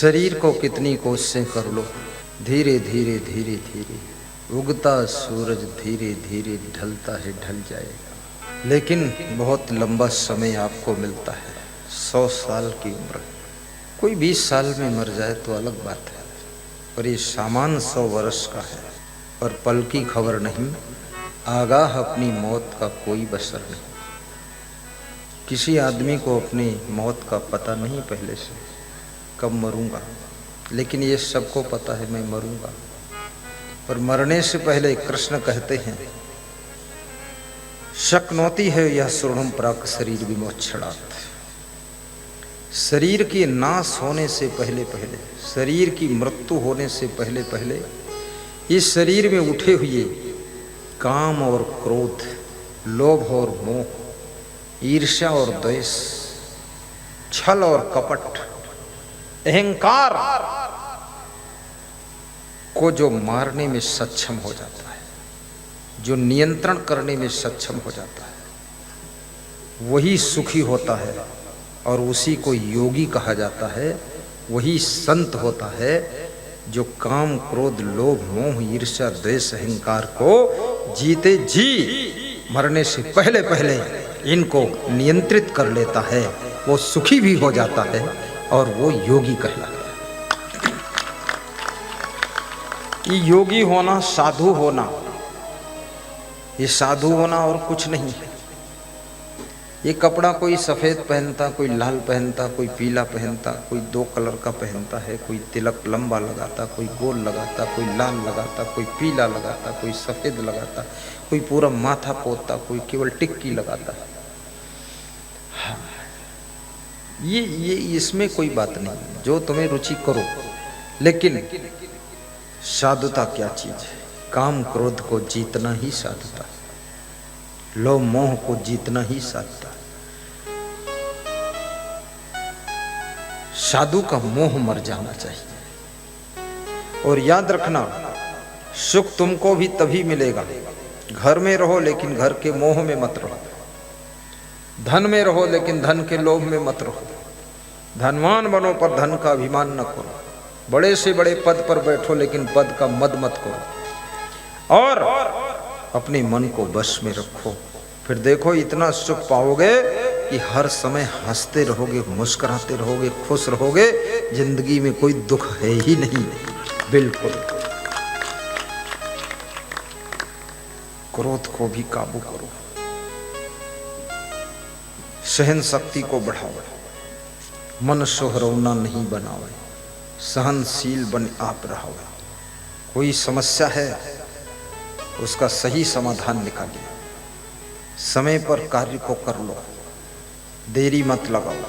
शरीर को कितनी कोशिशें कर लो, धीरे धीरे धीरे धीरे उगता सूरज धीरे धीरे ढलता है, ढल जाएगा। लेकिन बहुत लंबा समय आपको मिलता है, 100 साल की उम्र। कोई 20 साल में मर जाए तो अलग बात है, पर ये सामान 100 वर्ष का है और पल की खबर नहीं, आगाह अपनी मौत का कोई बसर नहीं। किसी आदमी को अपनी मौत का पता नहीं पहले से, कब मरूंगा, लेकिन ये सबको पता है मैं मरूंगा। पर मरने से पहले कृष्ण कहते हैं, शक्नोति है यह सुरहम प्राक शरीर विमोक्षणात्। शरीर के नाश होने से पहले पहले, शरीर की मृत्यु होने से पहले पहले, इस शरीर में उठे हुए काम और क्रोध, लोभ और मोह, ईर्ष्या और द्वेष, छल और कपट, अहंकार को जो मारने में सक्षम हो जाता है, जो नियंत्रण करने में सक्षम हो जाता है, वही सुखी होता है और उसी को योगी कहा जाता है। वही संत होता है जो काम क्रोध लोभ मोह ईर्ष्या द्वेष अहंकार को जीते जी मरने से पहले पहले इनको नियंत्रित कर लेता है। वो सुखी भी हो जाता है और वो योगी कहलाता है। ये योगी होना, साधु होना, ये साधु होना और कुछ नहीं है। ये कपड़ा कोई सफ़ेद पहनता, कोई लाल पहनता, कोई पीला पहनता, कोई 2 कलर का पहनता है, कोई तिलक लंबा लगाता, कोई गोल लगाता, कोई लाल लगाता, कोई पीला लगाता, कोई सफ़ेद लगाता, कोई पूरा माथा पोतता, कोई केवल टिक्की लगाता। हाँ, ये इसमें कोई बात नहीं, जो तुम्हें रुचि करो। लेकिन साधुता क्या चीज़ है? काम क्रोध को जीतना ही साधुता, लोभ मोह को जीतना ही साधुता। साधु का मोह मर जाना चाहिए। और याद रखना, सुख तुमको भी तभी मिलेगा, घर में रहो लेकिन घर के मोह में मत रहो, धन में रहो लेकिन धन के लोभ में मत रहो, धनवान बनो पर धन का अभिमान न करो, बड़े से बड़े पद पर बैठो लेकिन पद का मद मत करो, और अपने मन को वश में रखो। फिर देखो इतना सुख पाओगे कि हर समय हंसते रहोगे, मुस्कुराते रहोगे, खुश रहोगे, जिंदगी में कोई दुख है ही नहीं। बिल्कुल। क्रोध को भी काबू करो, सहन शक्ति को बढ़ाओ, मन सोहरौना नहीं बनाओ, सहनशील बन आप रहो। कोई समस्या है उसका सही समाधान निकालिए, समय पर कार्य को कर लो, देरी मत लगाओ।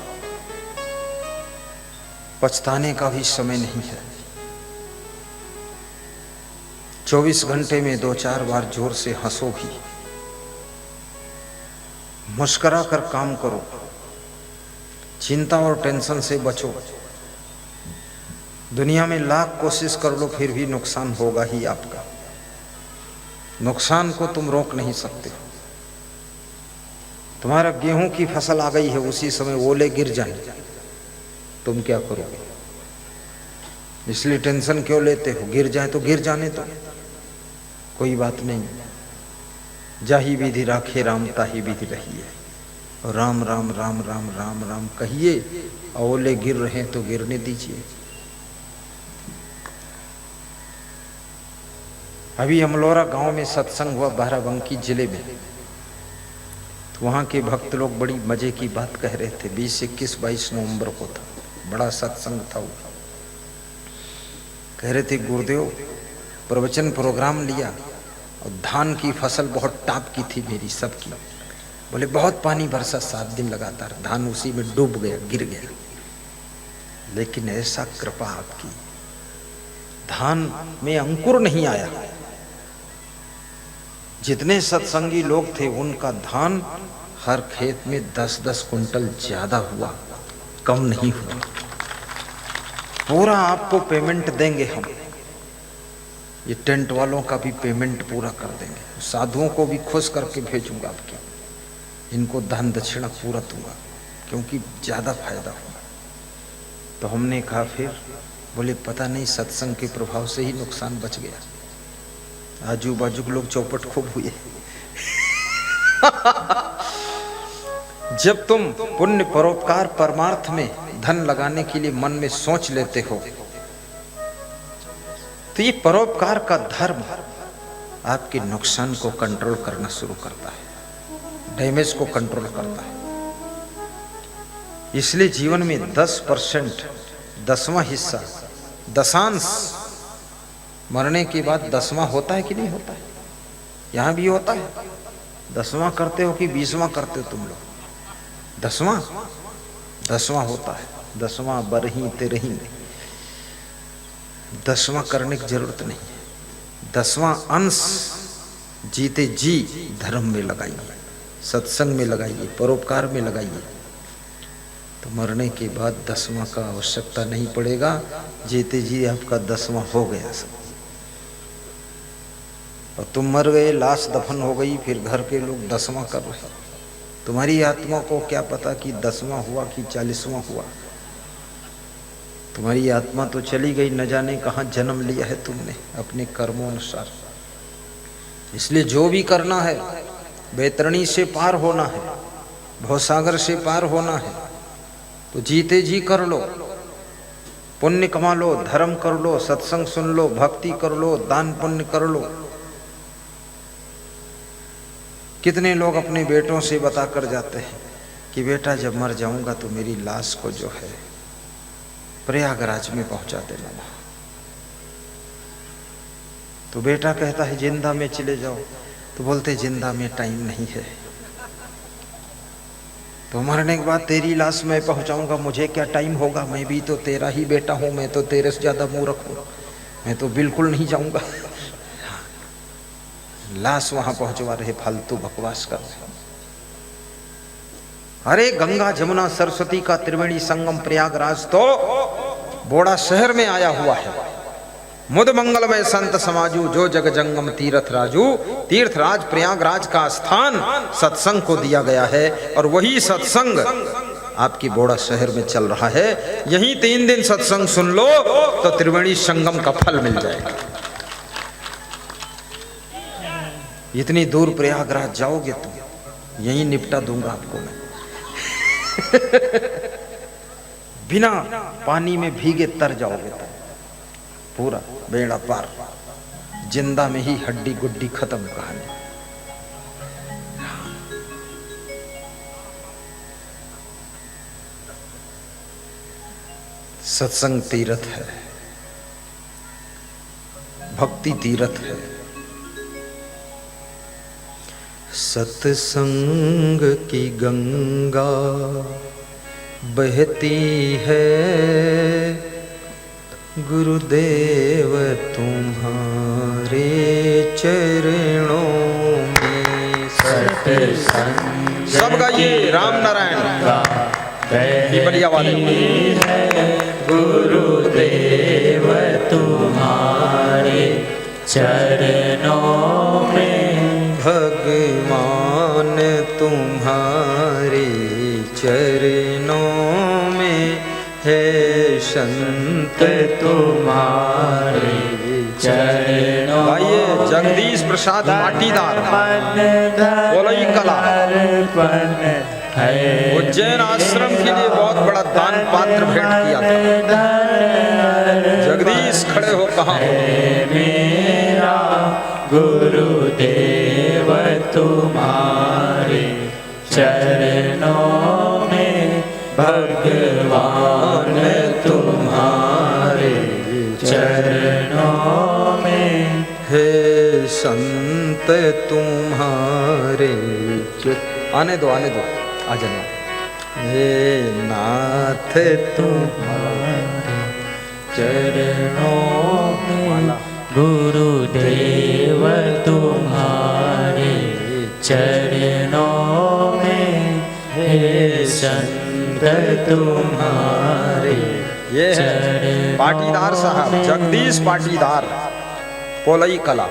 पछताने का भी समय नहीं है। 24 घंटे में 2-4 बार जोर से हंसो भी, मुस्कुरा कर काम करो, चिंता और टेंशन से बचो। दुनिया में लाख कोशिश कर लो फिर भी नुकसान होगा ही आपका। नुकसान को तुम रोक नहीं सकते। तुम्हारा गेहूं की फसल आ गई है, उसी समय ओले गिर जाए, तुम क्या करोगे? इसलिए टेंशन क्यों लेते हो? गिर जाए तो गिर जाने दो, कोई बात नहीं। जाही विधि राखे राम ताही विधि रही है। राम राम राम राम राम राम कहिए, ओले गिर रहे हैं तो गिरने दीजिए। अभी अमलोरा गांव में सत्संग हुआ, बाराबंकी जिले में। तो वहाँ के भक्त लोग बड़ी मजे की बात कह रहे थे। 20, 21, 22 नवंबर को था, बड़ा सत्संग था वो। कह रहे थे गुरुदेव प्रवचन प्रोग्राम लिया और धान की फसल बहुत टाप की थी मेरी सबकी। बोले बहुत पानी बरसा, 7 दिन लगातार, धान उसी में डूब गया, गिर गया। लेकिन ऐसा कृपा आपकी, धान में अंकुर नहीं आया। जितने सत्संगी लोग थे उनका धान हर खेत में 10-10 कुंटल ज्यादा हुआ, कम नहीं हुआ। पूरा आपको पेमेंट देंगे हम, ये टेंट वालों का भी पेमेंट पूरा कर देंगे, साधुओं को भी खुश करके भेजूंगा आपके, इनको दान दक्षिणा पूरा दूंगा, क्योंकि ज्यादा फायदा हुआ। तो हमने कहा फिर बोले पता नहीं सत्संग के प्रभाव से ही नुकसान बच गया। आजू बाजू के लोग चौपट खूब हुए। जब तुम पुण्य परोपकार परमार्थ में धन लगाने के लिए मन में सोच लेते हो तो ये परोपकार का धर्म आपके नुकसान को कंट्रोल करना शुरू करता है, डैमेज को कंट्रोल करता है। इसलिए जीवन में 10%, 10वां हिस्सा, दशांश मरने के बाद 10वां होता है कि नहीं होता है? यहां भी होता है। 10वां करते हो कि 20वां करते हो तुम लोग? 10वां होता है। 10वां बरही तेरही, 10वां करने की जरूरत नहीं है। 10वां अंश जीते जी धर्म में लगाइए, सत्संग में लगाइए, परोपकार में लगाइए, तो मरने के बाद 10वां का आवश्यकता नहीं पड़ेगा। जीते जी आपका 10वां हो गया सब। और तुम मर गए, लाश दफन हो गई, फिर घर के लोग 10वां कर रहे। तुम्हारी आत्मा को क्या पता कि 10वां हुआ कि 40वां हुआ। तुम्हारी आत्मा तो चली गई, न जाने कहाँ जन्म लिया है तुमने अपने कर्मों अनुसार। इसलिए जो भी करना है, बैतरणी से पार होना है, भवसागर से पार होना है, तो जीते जी कर लो, पुण्य कमा लो, धर्म कर लो, सत्संग सुन लो, भक्ति कर लो, दान पुण्य कर लो। कितने लोग अपने बेटों से बता कर जाते हैं कि बेटा जब मर जाऊंगा तो मेरी लाश को जो है प्रयागराज में पहुंचा देना। तो बेटा कहता है जिंदा में चले जाओ, तो बोलते जिंदा में टाइम नहीं है। तो मरने के बाद तेरी लाश मैं पहुंचाऊंगा, मुझे क्या टाइम होगा, मैं भी तो तेरा ही बेटा हूं, मैं तो तेरे से ज्यादा मूर्ख हूं, मैं तो बिल्कुल नहीं जाऊंगा। लाश वहां पहुंचवा रहे, फालतू बकवास कर रहे। अरे गंगा जमुना सरस्वती का त्रिवेणी संगम प्रयागराज तो बोड़ा शहर में आया हुआ है। मुद मंगलमय संत समाजू जो जग जंगम तीर्थ राजू। तीर्थराज प्रयागराज का स्थान सत्संग को दिया गया है, और वही सत्संग आपकी बोड़ा शहर में चल रहा है। यहीं 3 दिन सत्संग सुन लो तो त्रिवेणी संगम का फल मिल जाएगा। इतनी दूर प्रयागराज जाओगे तुम, यहीं निपटा दूंगा आपको मैं। बिना पानी में भीगे तर जाओगे तुम, पूरा बेड़ा पार, जिंदा में ही हड्डी गुड्डी खत्म कहानी। सत्संग तीर्थ है, भक्ति तीर्थ है। सत्संग की गंगा बहती है, गुरुदेव तुम्हारे चरणों में सत्संग। सब गाइए राम नारायण बढ़िया वाले। गुरुदेव तुम्हारे चरणों में, भगवान तुम्हारे चरणों में है, संत तुम्हारे चरणों। आइए जगदीश प्रसाद पाटीदार बोलई कला उज्जैन आश्रम के लिए बहुत बड़ा दान पात्र भेंट किया था। जगदीश खड़े हो कहा मेरा गुरुदेव तुम्हारे चरणों में, भगवान तुम्हारे चरणों में है, संत तुम्हारे। आने दो आ जाना। हे नाथ तुम्हारे चरणों में, गुरुदेव तुम्हारे चरणों में, हे संत तुम्हारे। ये है पाटीदार साहब, जगदीश पाटीदार पोलई कला।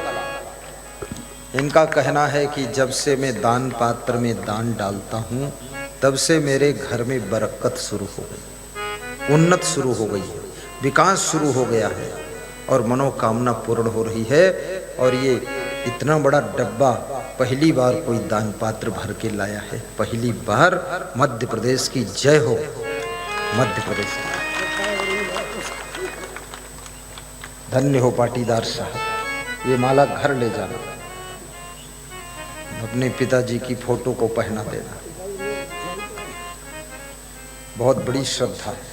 इनका कहना है कि जब से मैं दान पात्र में दान डालता हूँ तब से मेरे घर में बरकत शुरू हो गई, उन्नत शुरू हो गई। विकास शुरू हो गया है और मनोकामना पूर्ण हो रही है। और ये इतना बड़ा डब्बा पहली बार कोई दान पात्र भर के लाया है। पहली बार मध्य प्रदेश की जय हो। मध्य प्रदेश धन्य हो पाटीदार साहब। ये माला घर ले जाना, अपने पिताजी की फोटो को पहना देना। बहुत बड़ी श्रद्धा है।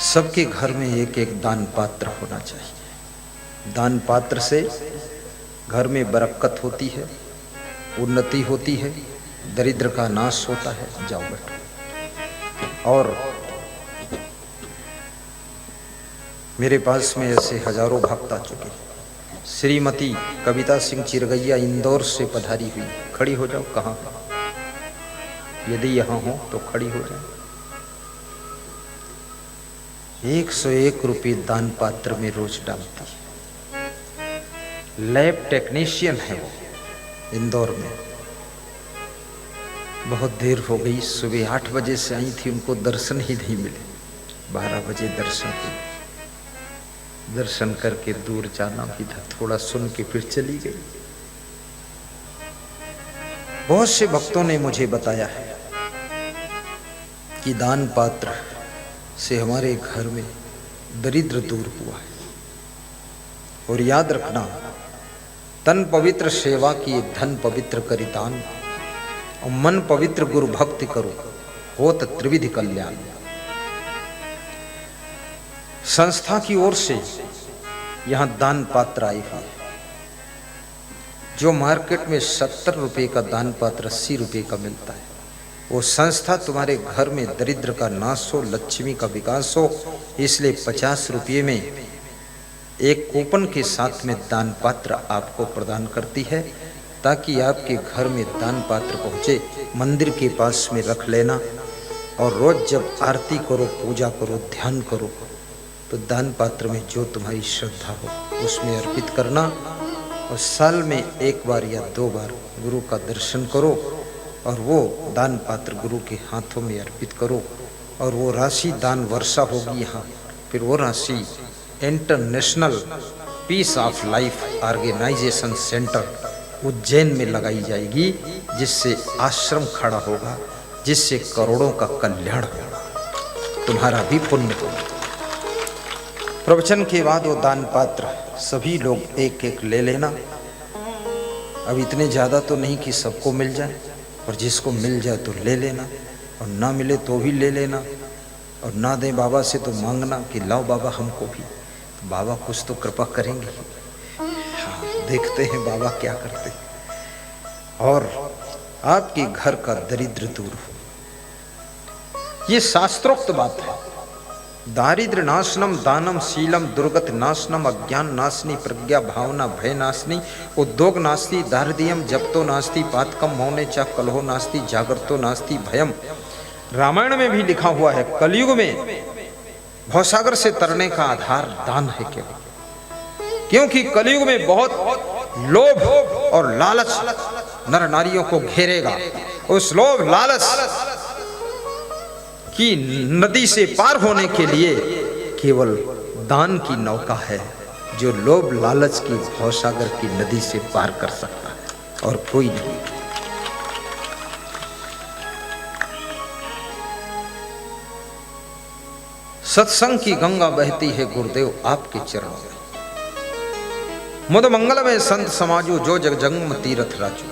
सबके घर में एक एक दान पात्र होना चाहिए। दान पात्र से घर में बरकत होती है, उन्नति होती है, दरिद्र का नाश होता है। जाओ बैठो। और मेरे पास में ऐसे हजारों भक्त आ चुके। श्रीमती कविता सिंह चिरगैया इंदौर से पधारी हुई। खड़ी हो जाओ। कहाँ? यदि यहाँ हो तो खड़ी हो जाओ। 101 रुपये दान पात्र में रोज डालती है। लैब टेक्नीशियन है वो, इंदौर में। बहुत देर हो गई। सुबह 8 बजे से आई थी, उनको दर्शन ही नहीं मिले। 12 बजे दर्शन हुए। दर्शन करके दूर जाना भी था, थोड़ा सुन के फिर चली गई। बहुत से भक्तों ने मुझे बताया है कि दान पात्र से हमारे घर में दरिद्र दूर हुआ है। और याद रखना, तन पवित्र सेवा की धन पवित्र करी दान, और मन पवित्र गुरु भक्ति करो, होत त्रिविधि कल्याण। संस्था की ओर से यहां दान पात्र आए हुए। जो मार्केट में 70 रुपए का दान पात्र 80 रुपए का मिलता है, वो संस्था तुम्हारे घर में दरिद्र का नाश हो, लक्ष्मी का विकास हो। इसलिए 50 रुपये में एक कूपन के साथ में दान पात्र आपको प्रदान करती है, ताकि आपके घर में दान पात्र पहुँचे। मंदिर के पास में रख लेना, और रोज जब आरती करो, पूजा करो, ध्यान करो, तो दान पात्र में जो तुम्हारी श्रद्धा हो उसमें अर्पित करना। और साल में 1 बार या 2 बार गुरु का दर्शन करो, और वो दान पात्र गुरु के हाथों में अर्पित करो। और वो राशि दान वर्षा होगी यहाँ। फिर वो राशि International Peace of Life Organisation Centre Ujjain में लगाई जाएगी, जिससे आश्रम खड़ा होगा, जिससे करोड़ों का कल्याण होगा, तुम्हारा भी पुण्य होगा। प्रवचन के बाद वो दान पात्र सभी लोग एक एक ले लेना। अब इतने ज़्यादा तो नहीं कि सबको मिल जाए, और जिसको मिल जाए तो ले लेना, और ना मिले तो भी ले लेना। और ना दें बाबा से तो मांगना कि लाओ बाबा हमको भी। तो बाबा कुछ तो कृपा करेंगे। हाँ, देखते हैं बाबा क्या करते हैं। और आपके घर का दरिद्र दूर हो। ये शास्त्रोक्त बात है। दारिद्र नाशनम दानम शीलम दुर्गत नाशनम अज्ञान नाशनी प्रज्ञा भावना भय नाशनी उद्योग नास्ति दारिद्र्यम जपतो नास्ति पातकम मौने चा कलहो नास्ति जागरतो नास्ति भयम। रामायण में भी लिखा हुआ है, कलयुग में भवसागर से तरने का आधार दान है केवल। क्योंकि कलयुग में बहुत लोभ और लालच नर नारियों को घेरेगा। उस लोभ लालच की नदी से पार होने के लिए केवल दान की नौका है, जो लोभ लालच की भवसागर की नदी से पार कर सकता है, और कोई नहीं। सत्संग की गंगा बहती है गुरुदेव आपके चरणों में। मुद मंगल में संत समाजो जो जग जंगम तीर्थ राजू।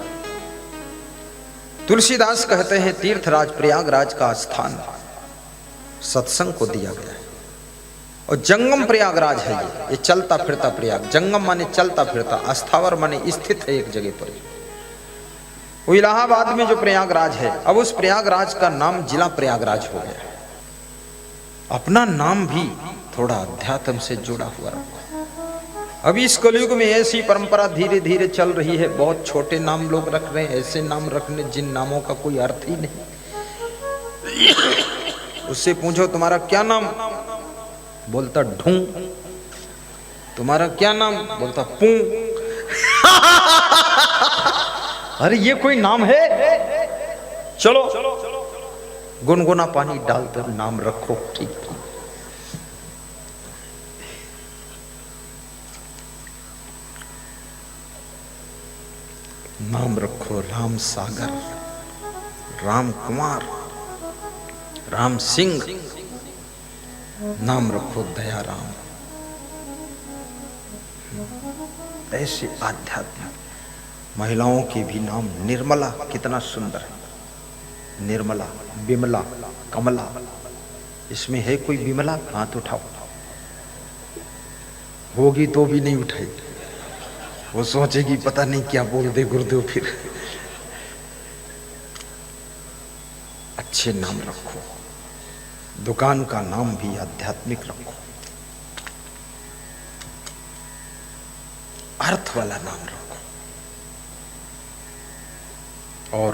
तुलसीदास कहते हैं तीर्थराज प्रयागराज का स्थान सत्संग को दिया गया है। और जंगम प्रयागराज है ये चलता फिरता प्रयाग। जंगम माने चलता फिरता, अस्थावर माने स्थित है एक जगह पर। वो इलाहाबाद में जो प्रयागराज है, अब उस प्रयागराज का नाम जिला प्रयागराज हो गया है। अपना नाम भी थोड़ा अध्यात्म से जुड़ा हुआ रखो। अभी इस कलयुग में ऐसी परंपरा धीरे धीरे चल रही है। बहुत छोटे नाम लोग रख रहे हैं, ऐसे नाम रखने जिन नामों का कोई अर्थ ही नहीं। उससे पूछो तुम्हारा क्या नाम, बोलता ढूं। तुम्हारा क्या नाम, बोलता पूं। अरे ये कोई नाम है? चलो गुनगुना पानी डालकर नाम रखो। ठीक। नाम रखो राम सागर, राम कुमार, राम सिंह, नाम रखो दया राम। ऐसे आध्यात्म महिलाओं के भी नाम, निर्मला कितना सुंदर है, निर्मला, बिमला, कमला। इसमें है कोई बिमला? हाथ उठाओ। होगी तो भी नहीं उठाएगी, वो सोचेगी पता नहीं क्या बोल दे गुरुदेव फिर। अच्छे नाम रखो, दुकान का नाम भी आध्यात्मिक रखो, अर्थ वाला नाम रखो। और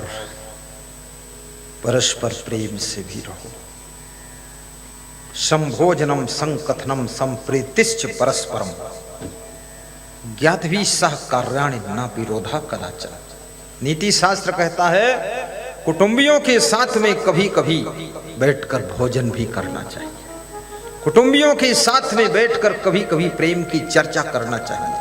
परस्पर प्रेम से भी रहो। संभोजनम संकथनम संप्रीतिश्च परस्परम ज्ञातवी सह कार्याणि न विरोधा कदाचन। नीति शास्त्र कहता है कुटुंबियों के साथ में कभी कभी बैठकर भोजन भी करना चाहिए, कुटुंबियों के साथ में बैठकर कभी कभी प्रेम की चर्चा करना चाहिए,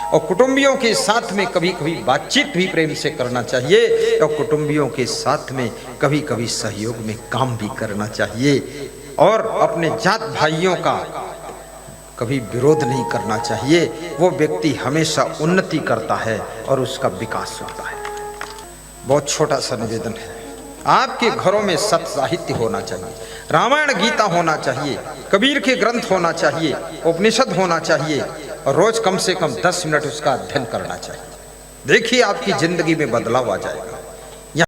और कुटुंबियों के साथ में कभी कभी बातचीत भी प्रेम से करना चाहिए, और कुटुंबियों के साथ में कभी कभी सहयोग में काम भी करना चाहिए। और अपने जात भाइयों का कभी विरोध नहीं करना चाहिए। वो व्यक्ति हमेशा उन्नति करता है और उसका विकास होता है। बहुत छोटा सा निवेदन है, आपके घरों में सत साहित्य होना चाहिए, रामायण गीता होना चाहिए, कबीर के ग्रंथ होना चाहिए, उपनिषद होना चाहिए, और रोज कम से कम 10 मिनट उसका अध्ययन करना चाहिए। देखिए आपकी जिंदगी में बदलाव आ जाएगा।